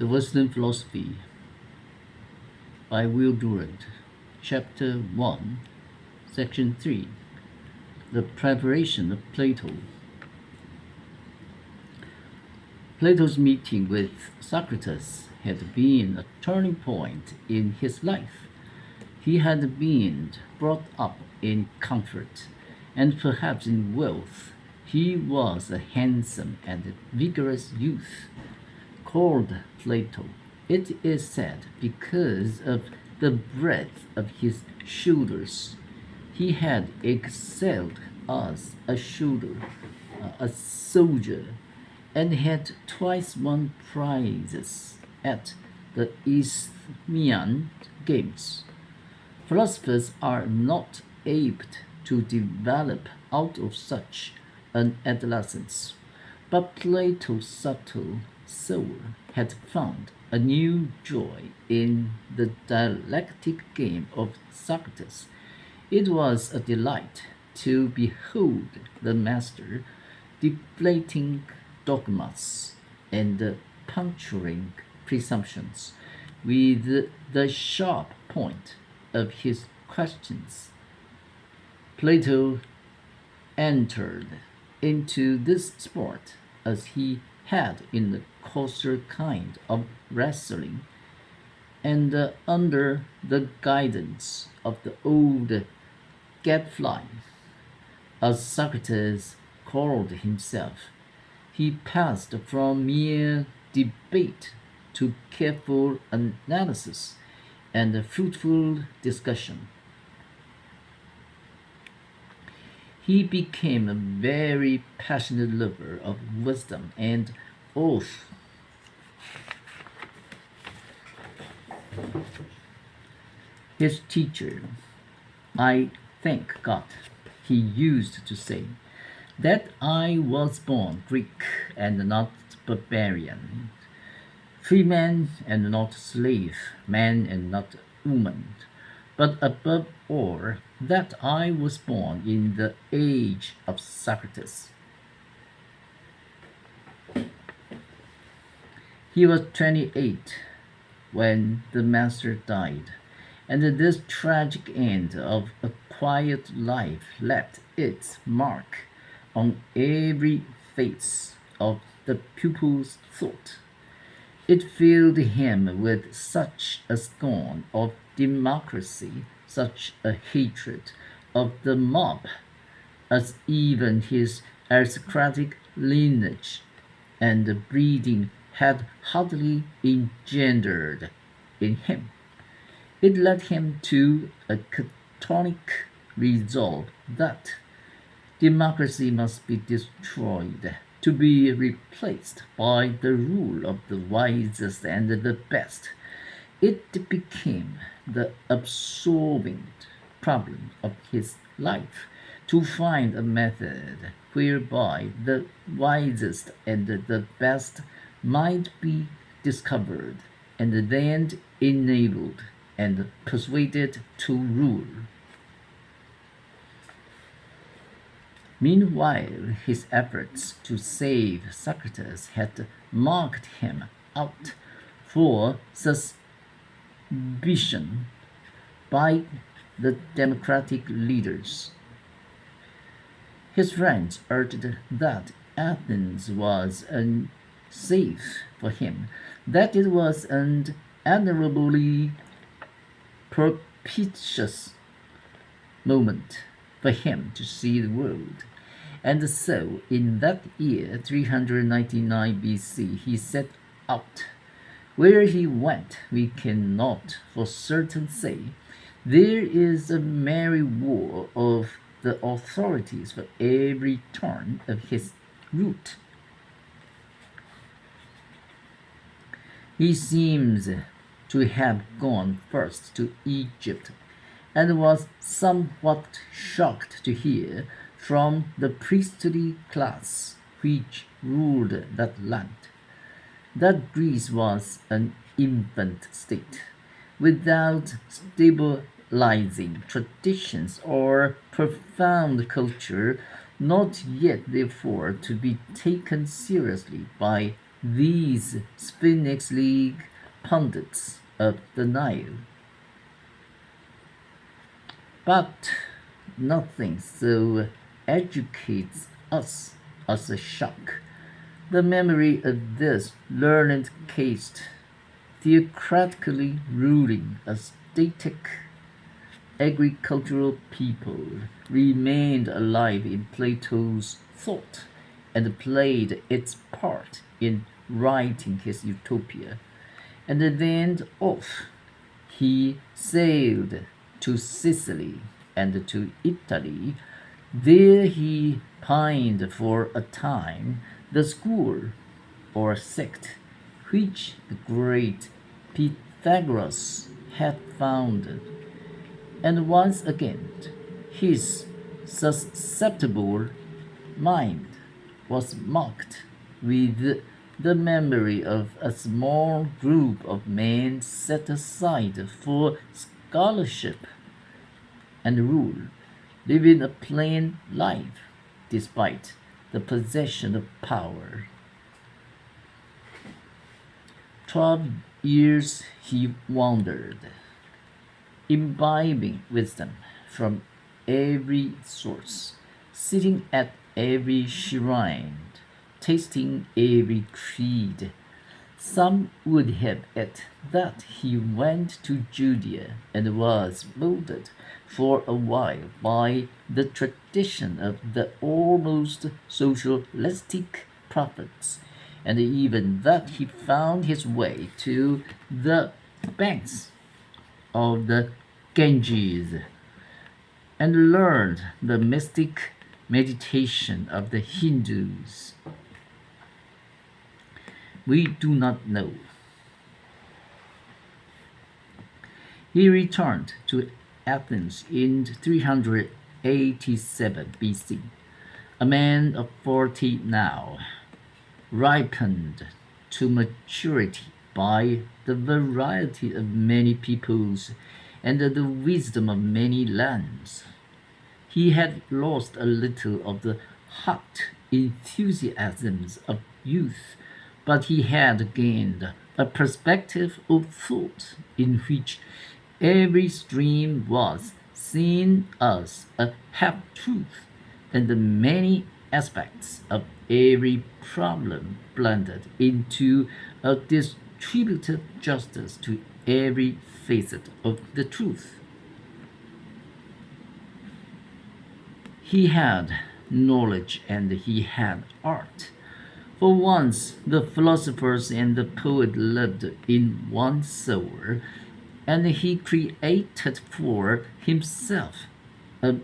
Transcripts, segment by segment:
The Western Philosophy by Durant, Chapter 1, Section 3. The Preparation of Plato. Plato's meeting with Socrates had been a turning point in his life. He had been brought up in comfort, and perhaps in wealth. He was a handsome and vigorous youth, called Plato, it is said, because of the breadth of his shoulders. He had excelled as a soldier, and had twice won prizes at the Isthmian Games. Philosophers are not apt to develop out of such an adolescence, but Plato's subtle soul had found a new joy in the dialectic game of Socrates. It was a delight to behold the master deflating dogmas and puncturing presumptions with the sharp point of his questions. Plato entered into this sport as he had in the coarser kind of wrestling, and under the guidance of the old gadfly, as Socrates called himself, he passed from mere debate to careful analysis and fruitful discussion. He became a very passionate lover of wisdom and oath. His teacher, I thank God, he used to say, that I was born Greek and not barbarian, free man and not slave, man and not woman, but above all, that I was born in the age of Socrates. He was 28 when the master died, and this tragic end of a quiet life left its mark on every face of the pupil's thought. It filled him with such a scorn of democracy, such a hatred of the mob, as even his aristocratic lineage and breeding had hardly engendered in him. It led him to a catatonic resolve that democracy must be destroyed to be replaced by the rule of the wisest and the best. It became the absorbing problem of his life to find a method whereby the wisest and the best might be discovered and then enabled and persuaded to rule. Meanwhile, his efforts to save Socrates had marked him out for suspicion by the democratic leaders. His friends urged that Athens was unsafe for him, that it was an admirably propitious moment for him to see the world. And so, in that year, 399 BC, he set out. Where he went, we cannot for certain say. There is a merry war of the authorities for every turn of his route. He seems to have gone first to Egypt, and was somewhat shocked to hear from the priestly class which ruled that land that Greece was an infant state, without stabilizing traditions or profound culture, not yet therefore to be taken seriously by these Sphinx League pundits of the Nile. But nothing so educates us as a shock. The memory of this learned caste theocratically ruling a static agricultural people remained alive in Plato's thought and played its part in writing his utopia. And then off he sailed to Sicily and to Italy. There he pined for a time the school or sect which the great Pythagoras had founded, and once again his susceptible mind was mocked with the memory of a small group of men set aside for scholarship and rule, living a plain life despite the possession of power. 12 years he wandered, imbibing wisdom from every source, sitting at every shrine, tasting every creed. Some would have it that he went to Judea and was molded for a while by the tradition of the almost socialistic prophets, and even that he found his way to the banks of the Ganges and learned the mystic meditation of the Hindus. We do not know. He returned to Athens in 387 BC, a man of 40 now, ripened to maturity by the variety of many peoples and the wisdom of many lands. He had lost a little of the hot enthusiasms of youth, but he had gained a perspective of thought in which every stream was seen as a half truth, and the many aspects of every problem blended into a distributive justice to every facet of the truth. He had knowledge and he had art. For once, the philosophers and the poet lived in one soul, and he created for himself a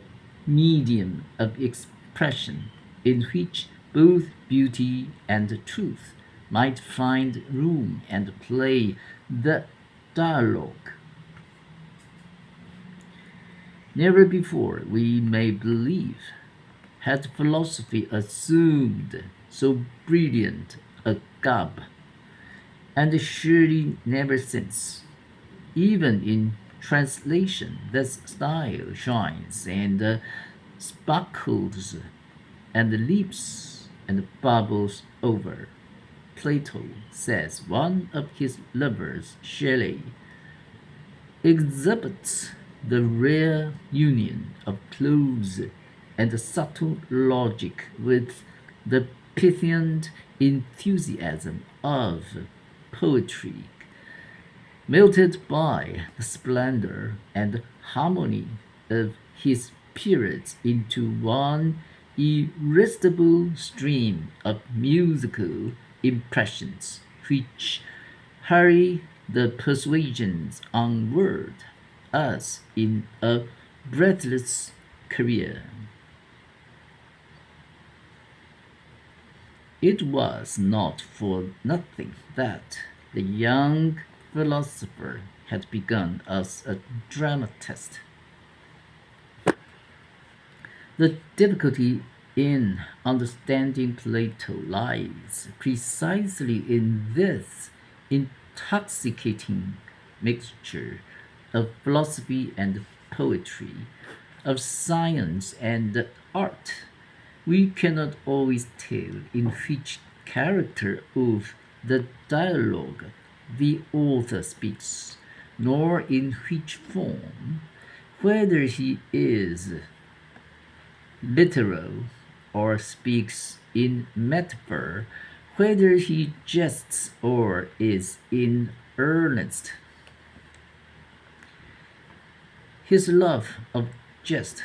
medium of expression in which both beauty and truth might find room and play the dialogue. Never before, we may believe, had philosophy assumed so brilliant a garb, and surely never since. Even in translation, this style shines and sparkles and leaps and bubbles over. Plato says one of his lovers, Shelley, exhibits the rare union of close and subtle logic with the Pythian enthusiasm of poetry, melted by the splendor and harmony of his periods into one irresistible stream of musical impressions which hurry the persuasions onward as in a breathless career. It was not for nothing that the young philosopher had begun as a dramatist. The difficulty in understanding Plato lies precisely in this intoxicating mixture of philosophy and poetry, of science and art. We cannot always tell in which character of the dialogue the author speaks, nor in which form, whether he is literal or speaks in metaphor, whether he jests or is in earnest. His love of jest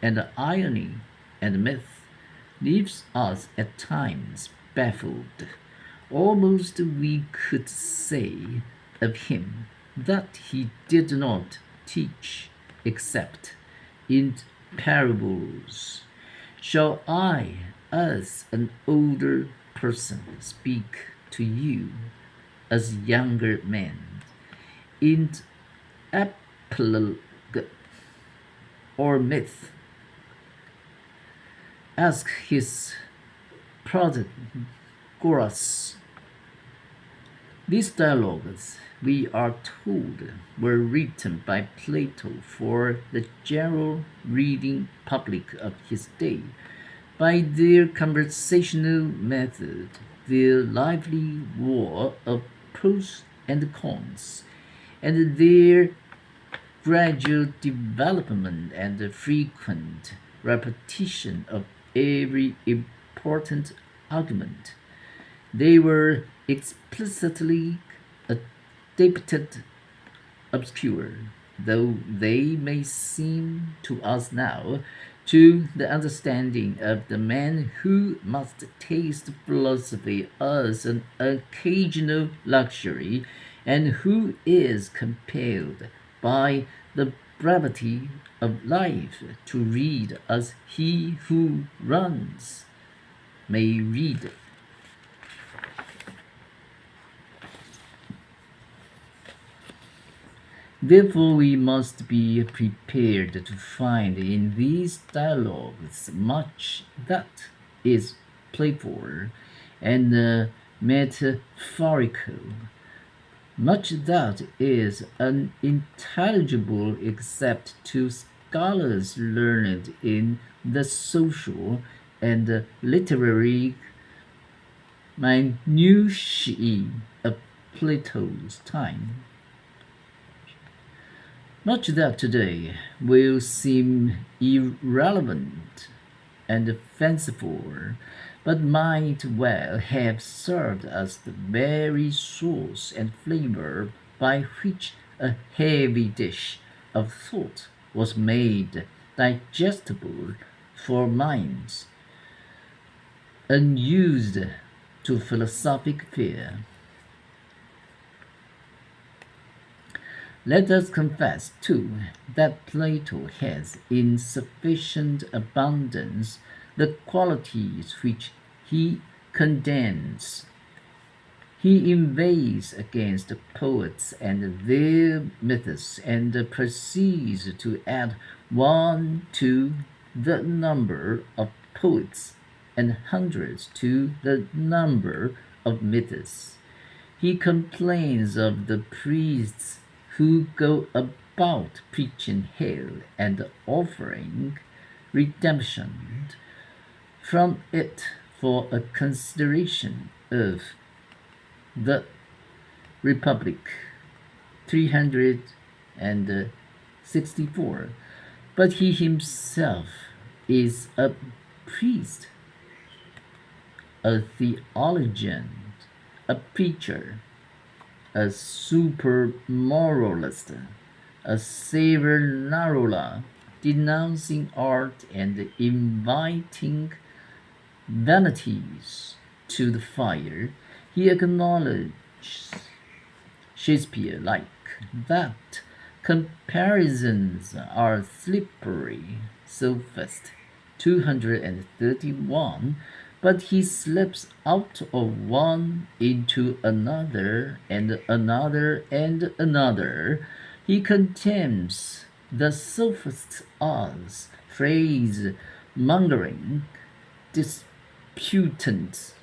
and irony and myth leaves us at times baffled. Almost we could say of him that he did not teach except in parables. Shall I, as an older person, speak to you as younger men in apologue or myth? Ask his Protagoras. These dialogues, we are told, were written by Plato for the general reading public of his day. By their conversational method, their lively war of pros and cons, and their gradual development and the frequent repetition of every important argument, they were explicitly adapted obscure, though they may seem to us now, to the understanding of the man who must taste philosophy as an occasional luxury, and who is compelled by the brevity of life to read as he who runs may read. Therefore, we must be prepared to find in these dialogues much that is playful and metaphorical, much that is unintelligible except to scholars learned in the social and literary minutiae of Plato's time. Much that today will seem irrelevant and fanciful, but might well have served as the very source and flavor by which a heavy dish of thought was made digestible for minds unused to philosophic fare. Let us confess, too, that Plato has in sufficient abundance the qualities which he condemns. He inveighs against poets and their myths, and proceeds to add one to the number of poets and hundreds to the number of myths. He complains of the priests who go about preaching hell and offering redemption from it for a consideration of the Republic 364. But he himself is a priest, a theologian, a preacher, a super moralist, a Savonarola, denouncing art and inviting vanities to the fire. He acknowledges Shakespeare like that comparisons are slippery, sophist 231, but he slips out of one into another and another and another. He contemns the sophist as phrase mongering disputants,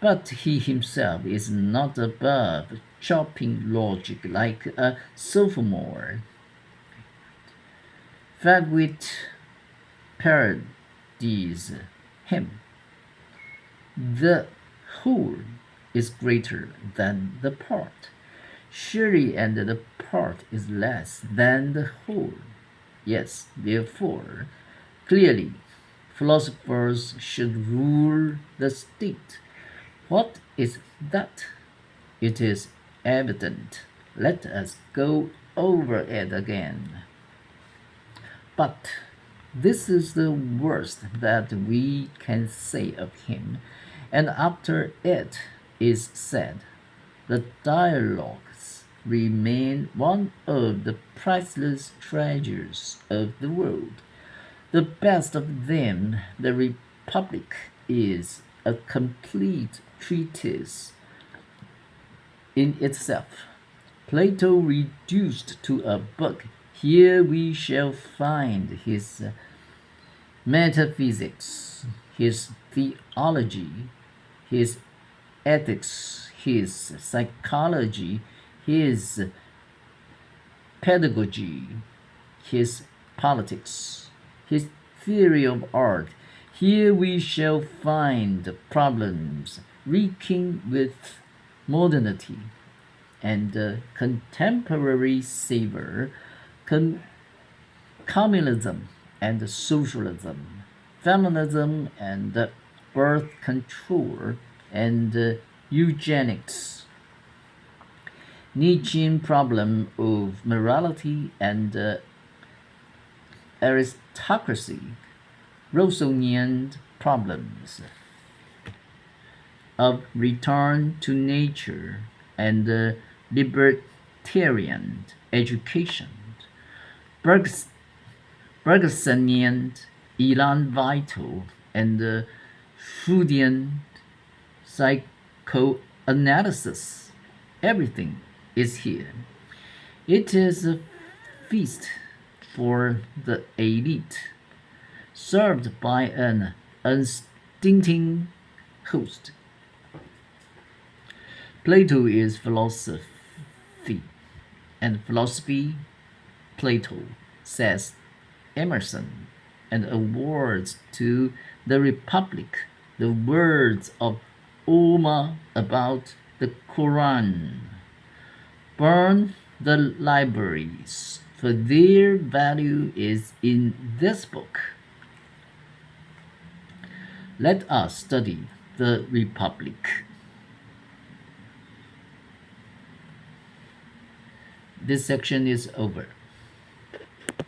but he himself is not above chopping logic like a sophomore. Fagwit parodies him. The whole is greater than the part. Surely, and the part is less than the whole. Yes, therefore, clearly, philosophers should rule the state. What is that? It is evident. Let us go over it again. But this is the worst that we can say of him, and after it is said, the dialogues remain one of the priceless treasures of the world. The best of them, the Republic, is a complete treatise in itself. Plato reduced to a book. Here we shall find his metaphysics, his theology, his ethics, his psychology, his pedagogy, his politics, his theory of art. Here we shall find problems reeking with modernity and contemporary savor, communism and socialism, feminism and birth control, and eugenics, Nietzschean problem of morality and aristocracy, Rousseauian problems of return to nature and libertarian education, Bergsonian Elan Vital, and Freudian psychoanalysis. Everything is here. It is a feast for the elite, served by an unstinting host. Plato is philosophy, and philosophy, Plato, says Emerson, and awards to the Republic the words of Omar about the Quran. Burn the libraries, for their value is in this book. Let us study the Republic. This section is over.